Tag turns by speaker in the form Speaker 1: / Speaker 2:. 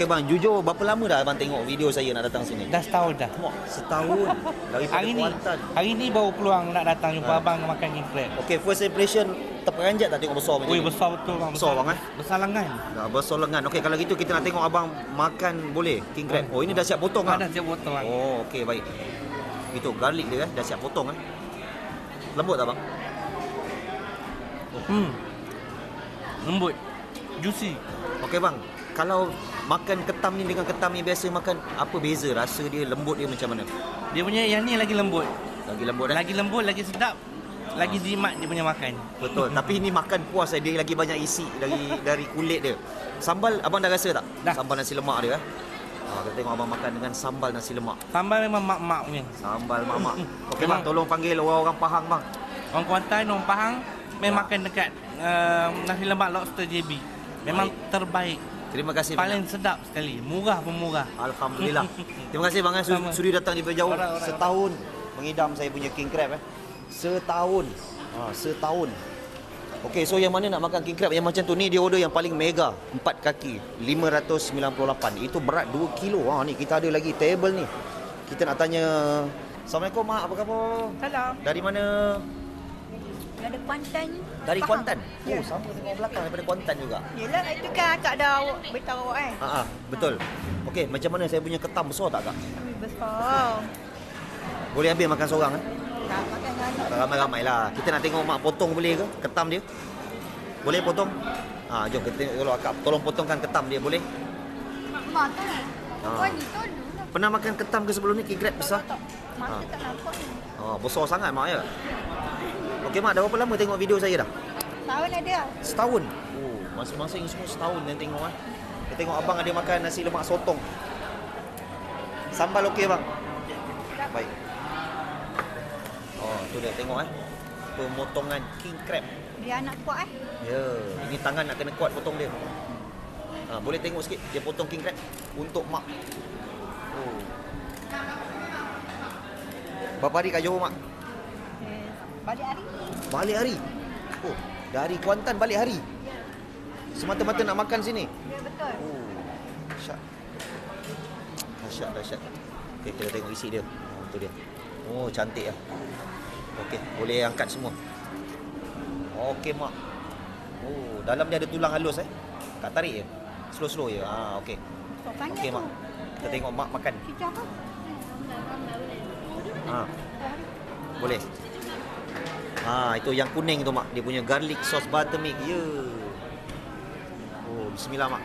Speaker 1: Okey bang, jujur berapa lama dah abang tengok video saya nak datang sini?
Speaker 2: Dah setahun dah.
Speaker 1: Setahun. Daripada Kuantan.
Speaker 2: Hari ni baru peluang nak datang jumpa abang makan king crab.
Speaker 1: Okey, first impression terperanjat tak tengok besar macam ni?
Speaker 2: Besar betul bang.
Speaker 1: Besar bang
Speaker 2: Besar lengan.
Speaker 1: Dah besar lengan. Okey, kalau gitu kita nak tengok abang makan boleh king crab. Oh, ini dah siap potong ah?
Speaker 2: Dah siap potong bang.
Speaker 1: Oh, okey baik. Itu garlic dia dah siap potong Lembut tak bang?
Speaker 2: Lembut. Juicy.
Speaker 1: Okey bang, kalau makan ketam ni dengan ketam yang biasa makan, apa beza rasa dia, lembut dia macam mana?
Speaker 2: Dia punya yang ni lagi lembut.
Speaker 1: Lagi lembut
Speaker 2: Lagi lembut, lagi sedap. Lagi jimat dia punya makan.
Speaker 1: Betul. Tapi ini makan puas dia lagi banyak isi dari kulit dia. Sambal abang dah rasa tak?
Speaker 2: Dah.
Speaker 1: Sambal nasi lemak dia kita tengok abang makan dengan sambal nasi lemak.
Speaker 2: Sambal memang mak-mak punya.
Speaker 1: Sambal mak-mak. Okey bang, tolong panggil orang Pahang bang.
Speaker 2: Orang Kuantan, orang Pahang makan dekat nasi lemak lobster JB. Memang terbaik.
Speaker 1: Terima kasih
Speaker 2: Paling
Speaker 1: banyak.
Speaker 2: sedap sekali. Murah pun murah.
Speaker 1: Alhamdulillah. Terima kasih bang sudi datang di jauh. Setahun mengidam saya punya king crab Setahun. Setahun. Okey, so yang mana nak makan king crab yang macam tu ni, dia order yang paling mega, 4 kaki, 598. Itu berat 2 kilo. Ni kita ada lagi table ni. Kita nak tanya. Assalamualaikum mak, apa khabar?
Speaker 3: Salam.
Speaker 1: Dari mana?
Speaker 3: Dari Kuantan.
Speaker 1: Dari
Speaker 3: Faham?
Speaker 1: Kuantan.
Speaker 3: Ya.
Speaker 1: Oh, sama dengan belakang daripada Kuantan juga.
Speaker 3: Yelah, itu kan akak dah beritahu awak
Speaker 1: Betul. Okey, macam mana saya punya ketam besar tak kak?
Speaker 3: Besar.
Speaker 1: Boleh ambil makan seorang
Speaker 3: Tak makan dengan anak.
Speaker 1: Ramai-ramai lah. Kita nak tengok mak potong boleh ke ketam dia? Boleh potong? Jom kita tengok kalau akak tolong potongkan ketam dia, boleh?
Speaker 3: Mak tu.
Speaker 1: Ah.
Speaker 3: Ni tolong lah.
Speaker 1: Pernah makan ketam ke sebelum ni, king crab besar?
Speaker 3: Mata tak nampak ni.
Speaker 1: Besar sangat mak ya. Okey mak, dah berapa lama tengok video saya dah?
Speaker 3: Tahun ada.
Speaker 1: Setahun. Oh, masing-masing semua setahun yang tengok Kita tengok abang ada makan nasi lemak sotong. Sambal okey bang? Baik. Tu dia tengok pemotongan king crab.
Speaker 3: Dia anak kuat
Speaker 1: Ya, ini tangan nak kena kuat potong dia. Boleh tengok sikit dia potong king crab untuk mak. Oh. Berapa hari kat Johor mak?
Speaker 3: Balik hari.
Speaker 1: Balik hari. Oh, dari Kuantan balik hari. Semata-mata nak makan sini.
Speaker 3: Ya, betul.
Speaker 1: Oh. Dahsyat. Okey, kita tengok isi dia. Tu dia. Oh, cantik lah. Okey, boleh angkat semua. Okey mak. Oh, dalam dia ada tulang halus Tak tarik je. Slow je. Okey. Okey mak. Kita tengok mak makan.
Speaker 3: Hijau apa?
Speaker 1: Boleh. Itu yang kuning tu mak. Dia punya garlic sauce buttermilk. Ya. Oh, bismillah mak.